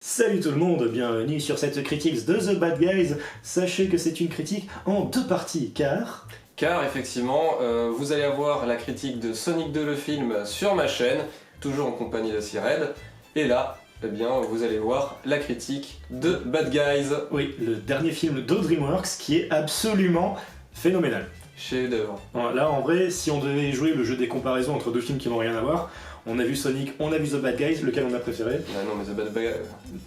Salut tout le monde, bienvenue sur cette critique de The Bad Guys. Sachez que c'est une critique en deux parties, Car effectivement, vous allez avoir la critique de Sonic 2 le film sur ma chaîne, toujours en compagnie de Sired. Et là, eh bien, vous allez voir la critique de Bad Guys. Oui, le dernier film de DreamWorks qui est absolument phénoménal. Chef-d'œuvre. Là, en vrai, si on devait jouer le jeu des comparaisons entre deux films qui n'ont rien à voir, on a vu Sonic, on a vu The Bad Guys, lequel on a préféré? Ah non, mais The Bad Guys.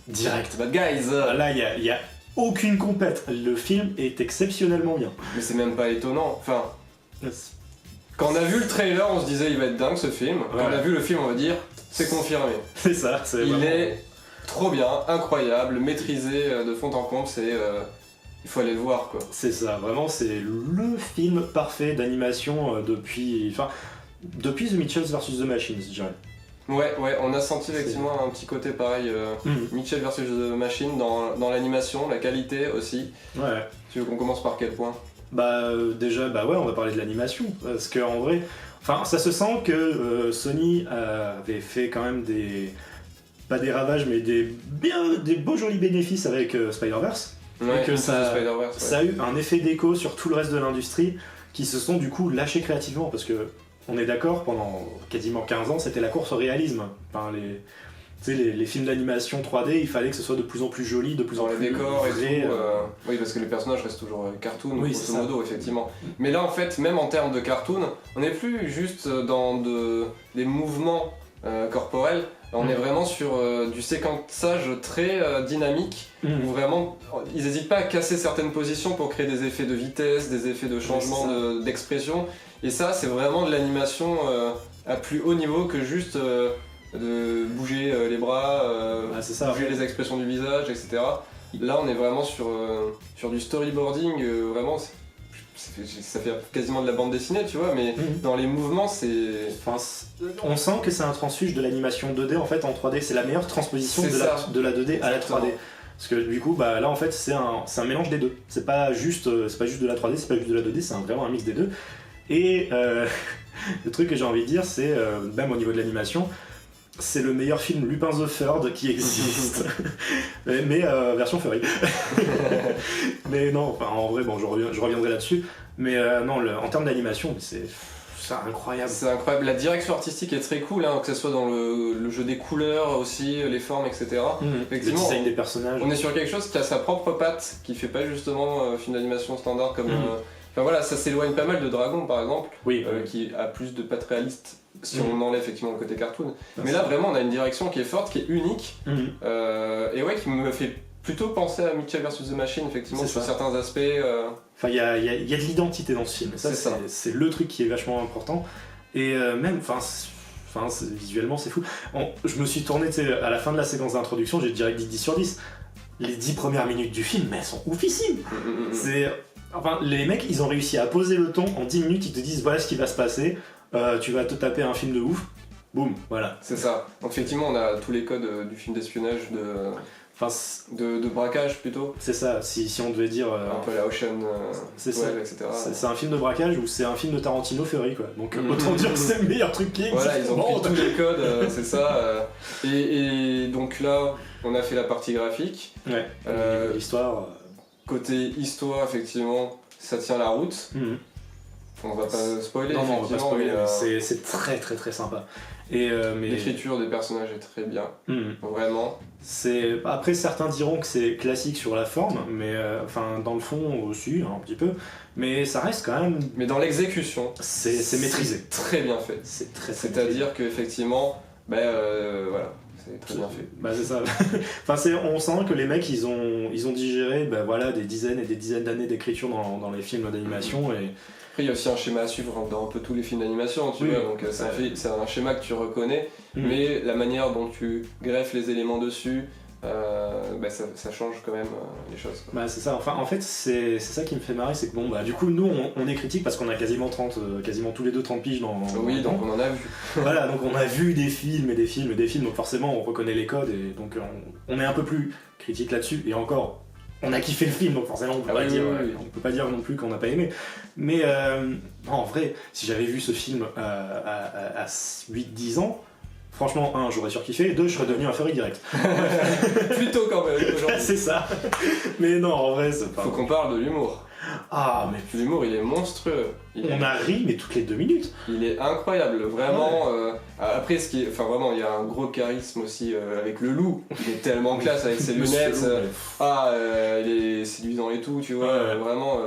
Direct. Bad Guys. Là, il y a aucune compète. Le film est exceptionnellement bien. Mais c'est même pas étonnant. Enfin, quand on a vu le trailer, on se disait il va être dingue ce film. Quand on a vu le film, on va dire c'est confirmé. C'est ça. Il est trop bien, incroyable, maîtrisé de fond en comble. Il faut aller le voir quoi. C'est ça, vraiment, c'est le film parfait d'animation depuis The Mitchells vs The Machines, je dirais. Ouais, on a senti effectivement un petit côté pareil, Mitchell vs The Machine dans l'animation, la qualité aussi. Ouais. Tu veux qu'on commence par quel point? Déjà, on va parler de l'animation, parce qu'en vrai, ça se sent que Sony avait fait quand même pas des ravages, mais des beaux jolis bénéfices avec Spider-Verse. Ouais, et que ça a eu un effet d'écho sur tout le reste de l'industrie, qui se sont du coup lâchés créativement, parce que on est d'accord, pendant quasiment 15 ans, c'était la course au réalisme. Les films d'animation 3D, il fallait que ce soit de plus en plus joli, de plus en plus les décors vrai, et tout. Oui, parce que les personnages restent toujours cartoon, oui, grosso modo, effectivement. Mais là, en fait, même en termes de cartoon, on n'est plus juste dans des mouvements corporels. On est vraiment sur du séquençage très dynamique, où vraiment, ils n'hésitent pas à casser certaines positions pour créer des effets de vitesse, des effets de changement d'expression. Et ça, c'est vraiment de l'animation à plus haut niveau que juste de bouger les bras, bouger les expressions du visage, etc. Là, on est vraiment sur du storyboarding, vraiment, ça fait quasiment de la bande dessinée, tu vois, mais dans les mouvements, on sent que c'est un transfuge de l'animation 2D en fait en 3D, c'est la meilleure transposition de la 2D à la 3D. Parce que du coup, là en fait, c'est un mélange des deux. C'est pas juste de la 3D, c'est pas juste de la 2D, c'est vraiment un mix des deux. Et le truc que j'ai envie de dire, c'est, même au niveau de l'animation, c'est le meilleur film Lupin the Third qui existe, mais version furry. Mais non, en vrai, je reviendrai là-dessus. Mais non, en termes d'animation, c'est incroyable. C'est incroyable. La direction artistique est très cool, hein, que ce soit dans le jeu des couleurs aussi, les formes, etc. Effectivement, le design des personnages. On est sur quelque chose qui a sa propre patte, qui fait pas justement film d'animation standard comme. Ça s'éloigne pas mal de Dragon par exemple, qui a plus de pattes réalistes si on enlève effectivement le côté cartoon. Mais là vraiment on a une direction qui est forte, qui est unique, et qui me fait plutôt penser à Mitchell vs The Machine effectivement sur certains aspects. Il y a de l'identité dans ce film, c'est le truc qui est vachement important. Et visuellement c'est fou. Je me suis tourné à la fin de la séquence d'introduction, j'ai direct dit 10 sur 10. Les 10 premières minutes du film, mais elles sont oufissimes. Les mecs, ils ont réussi à poser le ton en 10 minutes, ils te disent voilà ce qui va se passer, tu vas te taper un film de ouf, boum, voilà. C'est ça. Donc effectivement, on a tous les codes du film d'espionnage, de braquage plutôt. C'est ça, si on devait dire... un peu la Ocean, etc. C'est un film de braquage ou c'est un film de Tarantino Furry, quoi. Donc autant dire que c'est le meilleur truc qui existe. Voilà, ils ont pris tous les codes, c'est ça. Et donc là, on a fait la partie graphique. Ouais, l'histoire... Côté histoire, effectivement, ça tient la route. On va pas spoiler, non, on va pas spoiler, c'est très très très sympa. Mais... L'écriture des personnages est très bien, vraiment. Après, certains diront que c'est classique sur la forme, mais dans le fond aussi, un petit peu. Mais ça reste quand même... Mais dans l'exécution, c'est maîtrisé. Très bien fait. C'est-à-dire qu'effectivement, voilà. C'est très bien fait. C'est ça. On sent que les mecs, ils ont digéré des dizaines et des dizaines d'années d'écriture dans les films d'animation. Et... Après, il y a aussi un schéma à suivre dans un peu tous les films d'animation, tu vois. Donc c'est un schéma que tu reconnais, mais la manière dont tu greffes les éléments dessus, ça change quand même les choses, quoi. C'est ça. En fait, c'est ça qui me fait marrer, c'est que du coup, nous, on est critique parce qu'on a quasiment tous les deux 30 piges dans donc on en a vu. Voilà, donc on a vu des films et des films et des films, donc forcément on reconnaît les codes et donc on est un peu plus critique là-dessus. Et encore, on a kiffé le film, donc forcément on peut pas dire non plus qu'on n'a pas aimé. Mais en vrai, si j'avais vu ce film à 8-10 ans, franchement, j'aurais surkiffé, et 2, je serais devenu un furry direct. Plutôt quand même, aujourd'hui. C'est ça. Mais non, en vrai, c'est pas... Faut qu'on parle de l'humour. Ah, mais... L'humour, il est monstrueux. On a ri, mais toutes les 2 minutes. Il est incroyable, vraiment. Après, enfin, vraiment, il y a un gros charisme aussi avec le loup. Il est tellement classe avec ses lunettes. Il est séduisant et tout, tu vois. Vraiment,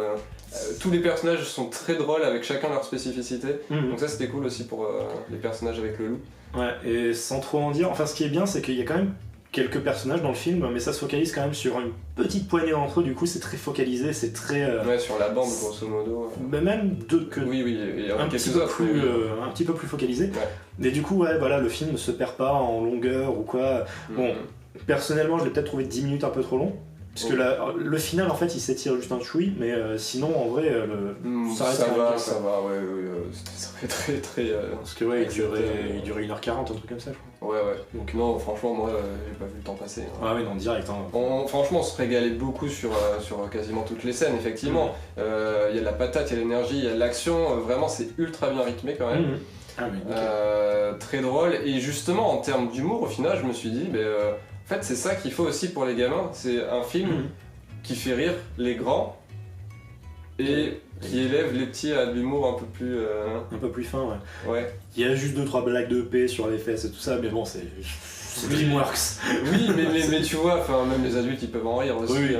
tous les personnages sont très drôles avec chacun leur spécificité. Donc ça, c'était cool aussi pour les personnages avec le loup. Ouais, et sans trop en dire, enfin, ce qui est bien, c'est qu'il y a quand même quelques personnages dans le film, mais ça se focalise quand même sur une petite poignée d'entre eux, du coup c'est très focalisé, c'est très... Ouais, sur la bande grosso modo. Mais même Oui, il y a un petit peu plus, un petit peu plus focalisé. Ouais. Et du coup, ouais, voilà, le film ne se perd pas en longueur ou quoi. Bon, personnellement, je l'ai peut-être trouvé 10 minutes un peu trop long. Parce que le final, en fait, il s'étire juste un chouï, mais sinon, en vrai, ça va, ça fait très très... Parce que ouais, il durait 1h40, un truc comme ça, je crois. Ouais. Donc non, franchement, moi, j'ai pas vu le temps passer. Ah oui, non, direct. Franchement, on se régalait beaucoup sur quasiment toutes les scènes, effectivement. Il y a de la patate, il y a l'énergie, il y a de l'action, vraiment, c'est ultra bien rythmé quand même. Très drôle, et justement, en termes d'humour, au final, je me suis dit... En fait, c'est ça qu'il faut aussi pour les gamins, c'est un film qui fait rire les grands et qui élève les petits à de l'humour un peu plus fin, ouais. Il y a juste 2-3 blagues de paix sur les fesses et tout ça, mais bon, c'est DreamWorks. Oui, mais tu vois, même les adultes ils peuvent en rire aussi.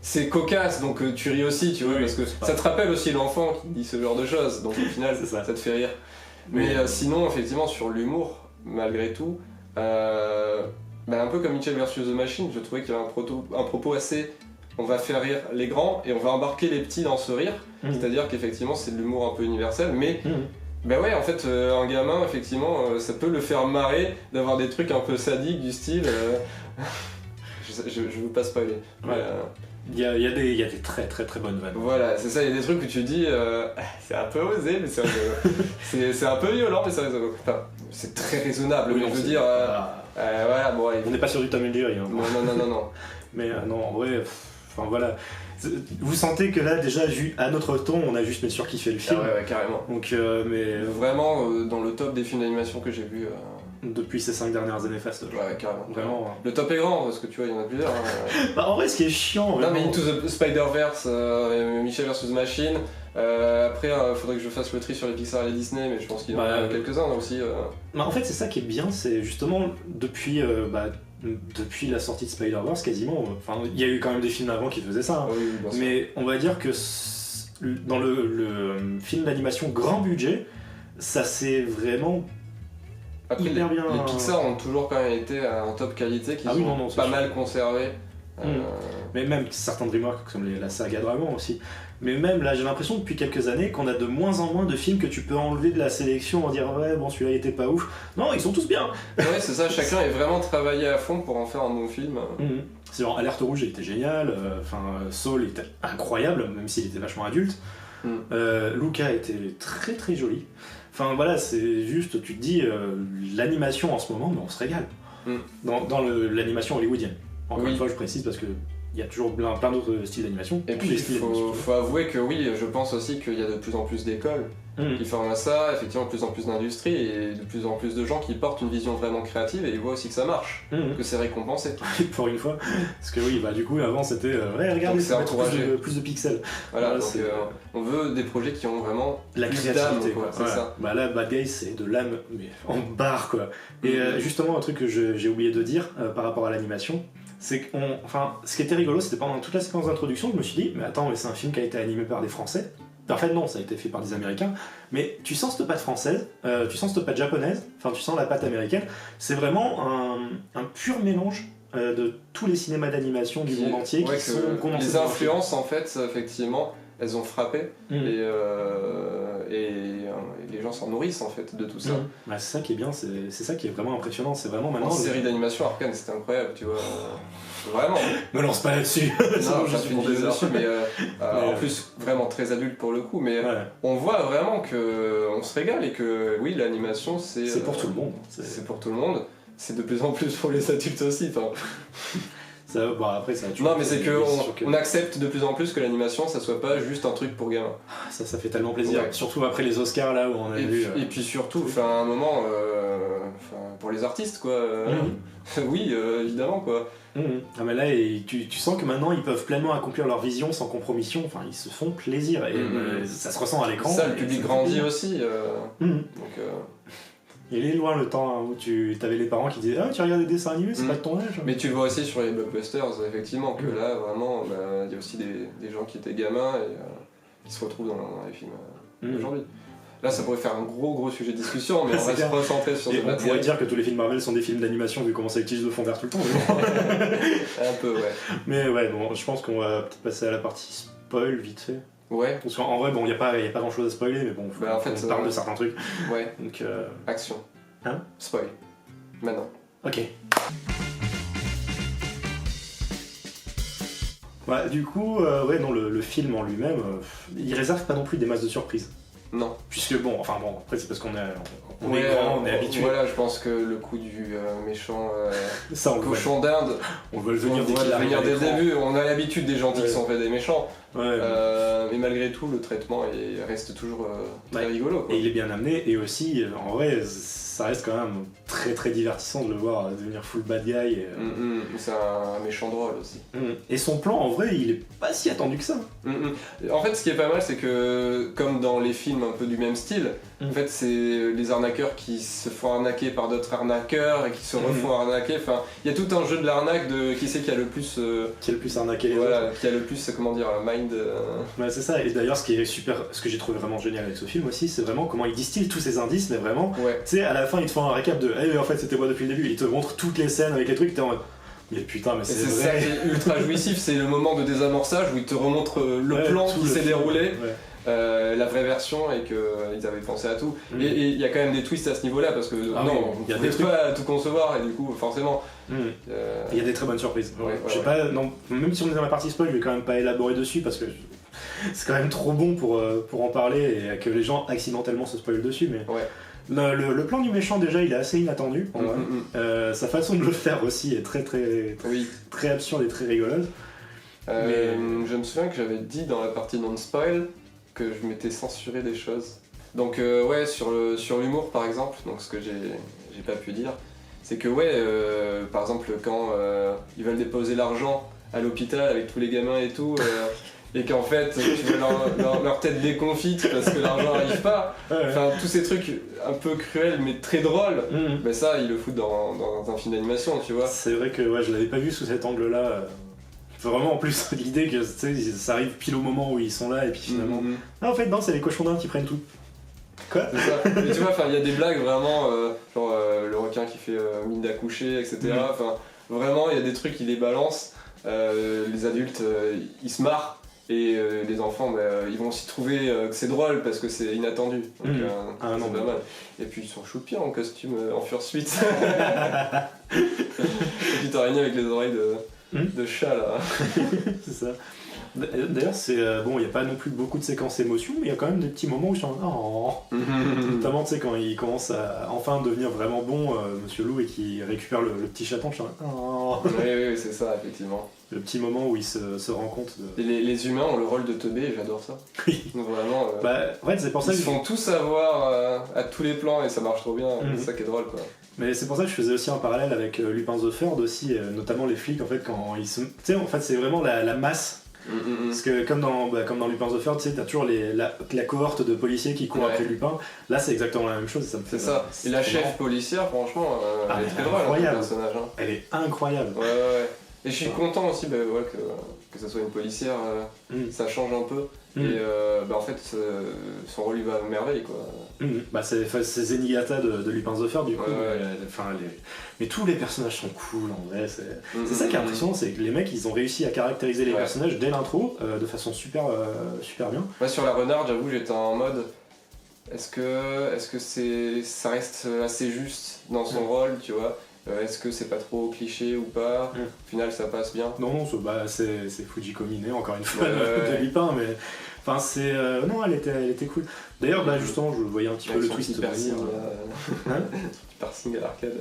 C'est cocasse, donc tu ris aussi, tu vois, parce que ça te rappelle aussi l'enfant qui dit ce genre de choses, donc au final ça te fait rire. Mais sinon, effectivement, sur l'humour, malgré tout, un peu comme Mitchell vs The Machine, je trouvais qu'il y avait un propos assez... On va faire rire les grands et on va embarquer les petits dans ce rire, c'est-à-dire qu'effectivement c'est de l'humour un peu universel, mais ouais, en fait, un gamin, effectivement, ça peut le faire marrer d'avoir des trucs un peu sadiques du style... je veux pas spoiler. Il y a des très très très bonnes vannes. Voilà, c'est ça, il y a des trucs où tu dis c'est un peu osé, mais c'est rigolo. c'est un peu violent, mais c'est rigolo. Enfin, c'est très raisonnable, mais je veux dire... voilà, bon, on n'est pas sur du Tom and Jerry. Non. Mais non, en vrai, voilà. Vous sentez que là, déjà, à notre ton, on a juste bien sûr kiffé le film. Ouais, carrément. Donc, mais... Vraiment, dans le top des films d'animation que j'ai vus... Depuis ces 5 dernières années fastoches. Ouais, carrément. Vraiment. Le top est grand, parce que tu vois, il y en a plusieurs. En vrai, ce qui est chiant... Vraiment... Non, mais Into the Spider-Verse, Mitchell vs. Machine... après, faudrait que je fasse le tri sur les Pixar et les Disney, mais je pense qu'il y en a quelques-uns là aussi. En fait, c'est ça qui est bien, c'est justement depuis la sortie de Spider-Verse, quasiment. Il y a eu quand même des films avant qui faisaient ça. Oui, mais on va dire que dans le film d'animation grand budget, ça s'est vraiment. Après, les Pixar ont toujours quand même été en top qualité, qui sont pas mal conservés. Mais même certains DreamWorks, comme la saga Dragon aussi. Mais même là, j'ai l'impression depuis quelques années qu'on a de moins en moins de films que tu peux enlever de la sélection en dire ouais, bon, celui-là il était pas ouf. Non, ils sont tous bien. Ouais, c'est ça, chacun est vraiment travaillé à fond pour en faire un bon film. C'est genre Alerte Rouge, il était génial. Soul il était incroyable, même s'il était vachement adulte. Luca était très très joli. Enfin voilà, c'est juste, tu te dis, l'animation en ce moment, mais on se régale. Dans l'animation hollywoodienne. Encore une fois, je précise parce que il y a toujours plein d'autres styles d'animation. Et puis, il faut avouer que oui, je pense aussi qu'il y a de plus en plus d'écoles qui forment à ça, effectivement, de plus en plus d'industries et de plus en plus de gens qui portent une vision vraiment créative et ils voient aussi que ça marche, que c'est récompensé. Pour une fois. Parce que oui, du coup, avant c'était regardez, ça met plus de pixels. Voilà, donc on veut des projets qui ont vraiment la créativité, quoi. C'est ça. Là, Bad Guys, c'est de l'âme, mais en barre, quoi. Et justement, un truc que j'ai oublié de dire par rapport à l'animation, c'est que ce qui était rigolo, c'était pendant toute la séquence d'introduction, je me suis dit, mais attends, mais c'est un film qui a été animé par des Français. En fait, non, ça a été fait par des Américains, mais tu sens cette patte française, tu sens cette patte japonaise, tu sens la patte américaine. C'est vraiment un pur mélange de tous les cinémas d'animation du monde entier qui sont condensés. Les influences, en fait, effectivement, elles ont frappé, et les gens s'en nourrissent, en fait, de tout ça. C'est ça qui est bien, c'est ça qui est vraiment impressionnant. C'est vraiment maintenant. En série d'animation, Arcane, c'était incroyable, tu vois. Vraiment. Me lance pas là-dessus. Non, je suis dessus, mais en plus vraiment très adulte pour le coup. Mais on voit vraiment que on se régale et que oui, l'animation c'est pour tout le monde. C'est pour tout le monde. C'est de plus en plus pour les adultes aussi. Ça, bon, après, ça non, mais c'est qu'on accepte de plus en plus que l'animation, ça soit pas juste un truc pour gamins. Ça fait tellement plaisir, surtout après les Oscars là où on a vu. Et puis surtout, à un moment, pour les artistes, quoi. Oui, évidemment, quoi. Ah, mais là, tu sens que maintenant ils peuvent pleinement accomplir leur vision sans compromission, enfin, ils se font plaisir et ça se ressent à l'écran. Ça, le public grandit aussi. Donc. Il est loin le temps où tu avais les parents qui disaient « Ah, tu regardes des dessins animés, c'est pas de ton âge !» Mais tu le vois aussi sur les blockbusters, effectivement, que là, vraiment, il y a aussi des gens qui étaient gamins et qui se retrouvent dans les films d'aujourd'hui. Là, ça pourrait faire un gros sujet de discussion, mais on va se recentrer sur ce on pourrait dire que tous les films Marvel sont des films d'animation, vu comment ça utilise le fond vert tout le temps. Un peu, ouais. Mais ouais, bon, je pense qu'on va peut-être passer à la partie spoil, vite fait. Ouais. Parce qu'en vrai, bon, il n'y a pas grand chose à spoiler, mais bon, en fait, on parle de certains trucs. Ouais. Donc, action. Hein? Spoil. Maintenant. Ok. Bah, du coup, ouais, non, le film en lui-même, il réserve pas non plus des masses de surprises. Non. Puisque bon, après c'est parce qu'on est grand, on est habitué. Voilà, je pense que le coup du méchant ça, cochon d'Inde, on va le venir dès le début, on a l'habitude des gentils qui sont faits des méchants. Ouais. Mais malgré tout, le traitement reste toujours très rigolo. Quoi. Et il est bien amené, et aussi, en vrai, ça reste quand même très très divertissant de le voir devenir full bad guy. C'est un méchant drôle aussi. Et son plan, en vrai, il est pas si attendu que ça. En fait, ce qui est pas mal, c'est que, comme dans les films un peu du même style, en fait, c'est les arnaqueurs qui se font arnaquer par d'autres arnaqueurs et qui se refont arnaquer. Enfin, il y a tout un jeu de l'arnaque de qui c'est qui a le plus... qui a le plus arnaqué les autres. Qui a le plus, comment dire, mind... Ouais, c'est ça. Et d'ailleurs, ce que j'ai trouvé vraiment génial avec ce film aussi, c'est vraiment comment il distille tous ces indices, mais vraiment, tu sais, à la fin, il te font un récap de en fait, c'était moi depuis le début. Il te montre toutes les scènes avec les trucs, t'es en mode... Mais putain, mais c'est vrai. Ça qui est ultra jouissif, c'est le moment de désamorçage où il te remontre le plan qui s'est déroulé. La vraie version et qu'ils avaient pensé à tout. Et il y a quand même des twists à ce niveau-là parce que on ne pouvait pas tout concevoir et du coup forcément. Il y a des très bonnes surprises. Je sais pas, non, même si on est dans la partie spoil, je vais quand même pas élaborer dessus parce que c'est quand même trop bon pour en parler et que les gens accidentellement se spoilent dessus. Mais le plan du méchant déjà il est assez inattendu. Sa façon de le faire aussi est très très absurde et très rigolote. Je me souviens que j'avais dit dans la partie non-spoil que je m'étais censuré des choses. Donc sur l'humour par exemple, donc ce que j'ai pas pu dire, c'est que par exemple quand ils veulent déposer l'argent à l'hôpital avec tous les gamins et tout, et qu'en fait tu vois leur tête déconfite parce que l'argent n'arrive pas, enfin tous ces trucs un peu cruels mais très drôles, bah ça ils le foutent dans un film d'animation, tu vois. C'est vrai que je l'avais pas vu sous cet angle là. Vraiment en plus l'idée que ça arrive pile au moment où ils sont là et puis finalement en fait non, c'est les cochons d'Inde qui prennent tout. Quoi? C'est ça. Mais tu vois, il y a des blagues vraiment genre le requin qui fait mine d'accoucher, etc. Enfin vraiment il y a des trucs qui les balancent, les adultes ils se marrent et les enfants ils vont aussi trouver que c'est drôle parce que c'est inattendu. Donc c'est pas mal. Et puis ils sont choupiens en costume en fursuite. Petite araignée avec les oreilles de chat là. C'est ça. D'ailleurs, il n'y a pas non plus beaucoup de séquences émotions, mais il y a quand même des petits moments où je suis en notamment, tu sais, quand il commence à enfin devenir vraiment bon, Monsieur Loup, et qu'il récupère le petit chaton, je suis en Oui, c'est ça, effectivement. Le petit moment où il se rend compte de... Et les humains ont le rôle de teubé, et j'adore ça. Oui. Donc vraiment, en fait, c'est pour ça ils se font tout savoir à tous les plans, et ça marche trop bien, c'est ça qui est drôle, quoi. Mais c'est pour ça que je faisais aussi un parallèle avec Lupin the Third aussi, notamment les flics, en fait, quand ils se... Tu sais, en fait, c'est vraiment la masse. Parce que comme dans Lupin the Third, tu sais, t'as toujours la cohorte de policiers qui courent après Lupin. Là, c'est exactement la même chose. C'est ça. Et la chef policière, franchement, elle est très drôle, le personnage. Elle est incroyable. Ouais. Et je suis content aussi que ça soit une policière, ça change un peu. Et en fait, son rôle lui va à merveille, quoi. C'est Zenigata de Lupin the Third, du coup. Mais tous les personnages sont cool, en vrai. C'est ça qui est impressionnant, c'est que les mecs, ils ont réussi à caractériser les personnages dès l'intro, de façon super bien. Ouais, sur la renarde, j'avoue, j'étais en mode... Est-ce que ça reste assez juste dans son rôle, tu vois? Est-ce que c'est pas trop cliché ou pas? Au final, ça passe bien. Non, c'est Fujiko Mine, encore une fois, de Lupin, mais... Enfin, non, elle était cool. D'ailleurs, justement, je voyais un petit peu le twist. Petit piercing à l'arcade.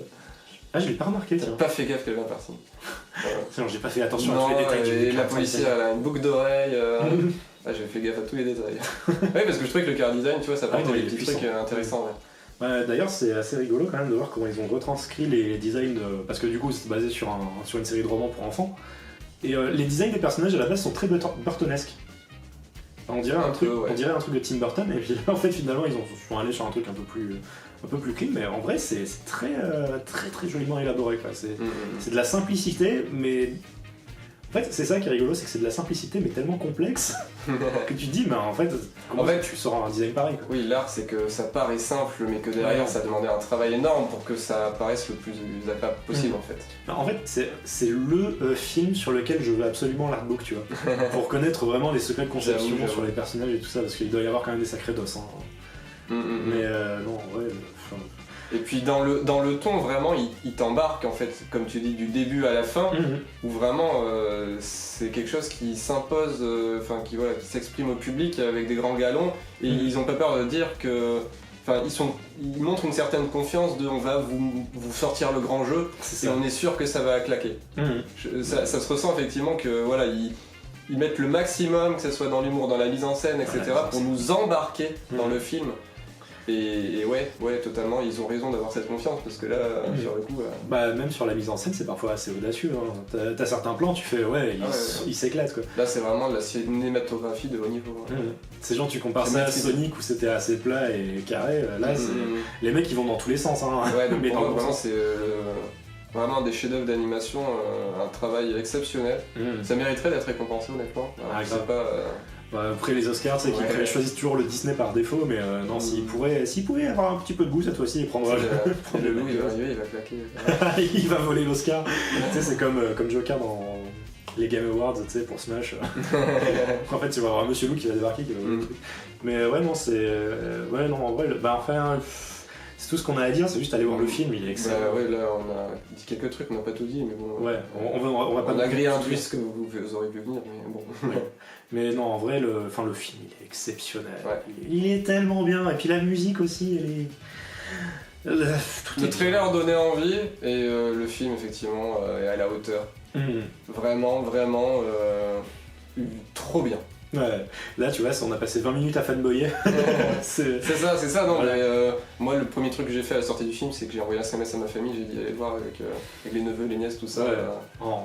Ah, je l'ai pas remarqué, T'as tiens. pas fait gaffe qu'elle vient par ici. Sinon, j'ai pas fait attention à Non, tous les détails et du la Card policière, elle a une boucle d'oreille. Ah, j'ai fait gaffe à tous les détails. Oui, parce que je trouvais que le car design, tu vois, ça apportait ouais, des il est petits puissant. trucs intéressants. Ouais. D'ailleurs, c'est assez rigolo quand même de voir comment ils ont retranscrit les designs, parce que du coup, c'est basé sur une série de romans pour enfants. Et les designs des personnages à la base sont très burtonesques. On dirait un truc de Tim Burton, et puis là, en fait, finalement, ils sont allés sur un truc un peu plus clean, mais en vrai, c'est très, très, très joliment élaboré, quoi. C'est de la simplicité, mais en fait, c'est ça qui est rigolo, c'est que c'est de la simplicité, mais tellement complexe que tu te dis, mais en fait, comment tu sors un design pareil, quoi. Oui, l'art, c'est que ça paraît simple, mais que derrière, ça demandait un travail énorme pour que ça paraisse le plus agréable possible, en fait. En fait, c'est le film sur lequel je veux absolument l'artbook, tu vois, pour connaître vraiment les secrets de conception J'avoue. sur les personnages et tout ça, parce qu'il doit y avoir quand même des sacrés dos, hein. Mais non, en vrai... Et puis dans le ton, vraiment, il t'embarque, en fait, comme tu dis, du début à la fin, où vraiment, c'est quelque chose qui s'impose, qui s'exprime au public avec des grands galons, et ils ont pas peur de dire que... Enfin, ils montrent une certaine confiance de on va vous sortir le grand jeu, et on est sûr que ça va claquer. Ça se ressent effectivement que, voilà, ils mettent le maximum, que ce soit dans l'humour, dans la mise en scène, etc., pour nous embarquer dans le film. Et ouais, totalement, ils ont raison d'avoir cette confiance, parce que là, sur le coup... même sur la mise en scène, c'est parfois assez audacieux, hein. T'as certains plans, tu fais, ils s'éclatent, quoi. Là, c'est vraiment de la cinématographie de haut niveau. Ces gens, tu compares ça à Sonic, où c'était assez plat et carré, là, les mecs, ils vont dans tous les sens, hein. Ouais, donc mais pour moi, vraiment, c'est vraiment des chefs-d'œuvre d'animation, un travail exceptionnel. Ça mériterait d'être récompensé, honnêtement. Alors, je sais pas... après les Oscars, c'est qu'ils choisissent toujours le Disney par défaut, mais non, s'ils pouvaient avoir un petit peu de goût cette fois-ci et prendre le loup, il va arriver, il va claquer. Il va voler l'Oscar. Tu sais, c'est comme Joker dans les Game Awards, tu sais, pour Smash. En fait, tu vas avoir Monsieur Loup qui va débarquer, qui va voler le truc. Mais ouais, non, c'est... ouais, non, en vrai, c'est tout ce qu'on a à dire, c'est juste aller voir le film, il est excellent. Ouais, là, on a dit quelques trucs, on n'a pas tout dit, mais bon... Ouais, on va pas... On a grillé un twist que vous aurez vu venir, mais bon... Ouais. Mais non, en vrai, le film, il est exceptionnel. Ouais. Il est tellement bien, et puis la musique aussi, elle est... Le trailer donnait envie, et le film, effectivement, est à la hauteur. Vraiment, vraiment, trop bien. Ouais, là tu vois, on a passé 20 minutes à fanboyer. c'est ça, non, voilà. Mais moi le premier truc que j'ai fait à la sortie du film, c'est que j'ai envoyé un SMS à ma famille, j'ai dit allez le voir avec les neveux, les nièces, tout ça.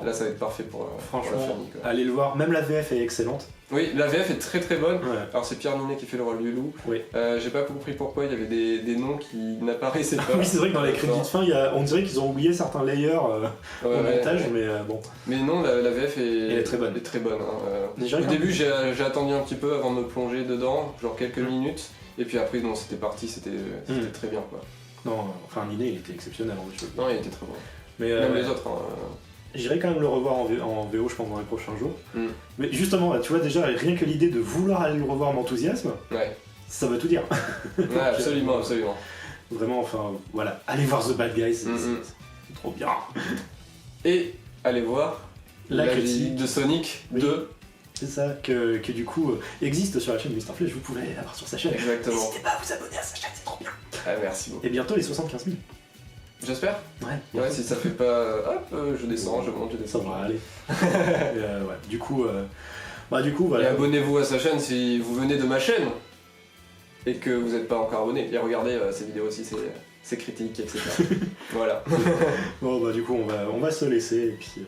Là ça va être parfait pour la famille. Quoi. Allez le voir, même la VF est excellente. Oui, la VF est très très bonne. Ouais. Alors c'est Pierre Ninet qui fait le rôle du loup. Oui. J'ai pas compris pourquoi il y avait des noms qui n'apparaissaient pas. Oui, c'est vrai que dans les crédits de fin, on dirait qu'ils ont oublié certains layers au montage, mais bon. Mais non, la VF est très bonne. Au début, j'ai attendu un petit peu avant de me plonger dedans, genre quelques minutes, et puis après, non, c'était parti, c'était très bien, quoi. Non, enfin, Ninet, il était exceptionnel en jeu. Non, il était très bon. Mais même les autres. J'irai quand même le revoir en VO, je pense, dans les prochains jours. Mais justement, tu vois, déjà, rien que l'idée de vouloir aller le revoir m'enthousiasme, ça veut tout dire. Ouais, absolument, absolument. Vraiment, enfin, voilà, allez voir The Bad Guys, c'est trop bien. Et allez voir la critique de Sonic 2. C'est ça, que du coup existe sur la chaîne de Mr. Flèche, vous pouvez aller la voir sur sa chaîne. Exactement. N'hésitez pas à vous abonner à sa chaîne, c'est trop bien. Ah, merci beaucoup. Et bientôt les 75 000. J'espère. Ouais, si ça fait pas... Hop, je descends, je monte, je descends. Ça va aller. Ouais, du coup, voilà. Et abonnez-vous à sa chaîne si vous venez de ma chaîne et que vous n'êtes pas encore abonné. Et regardez ses vidéos aussi, ses critiques, etc. Voilà. Bon, du coup, on va se laisser et puis...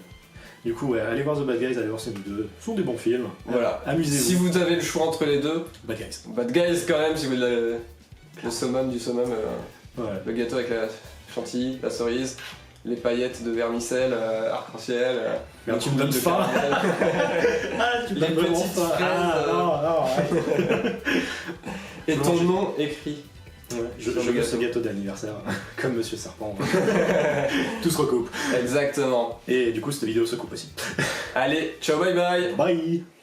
Du coup, allez voir The Bad Guys, allez voir Sonic 2, ce sont des bons films. Voilà. Amusez-vous. Si vous avez le choix entre les deux, Bad Guys. Bad Guys quand même, si vous voulez le summum du summum, le gâteau avec la chantilly, la cerise, les paillettes de vermicelle, arc-en-ciel. Mais tu me donnes faim. Tu me donnes vraiment faim. Et ton nom écrit. Ouais, je veux ce gâteau d'anniversaire, comme Monsieur Serpent. Tout se recoupe. Exactement. Et du coup, cette vidéo se coupe aussi. Allez, ciao, bye bye. Bye.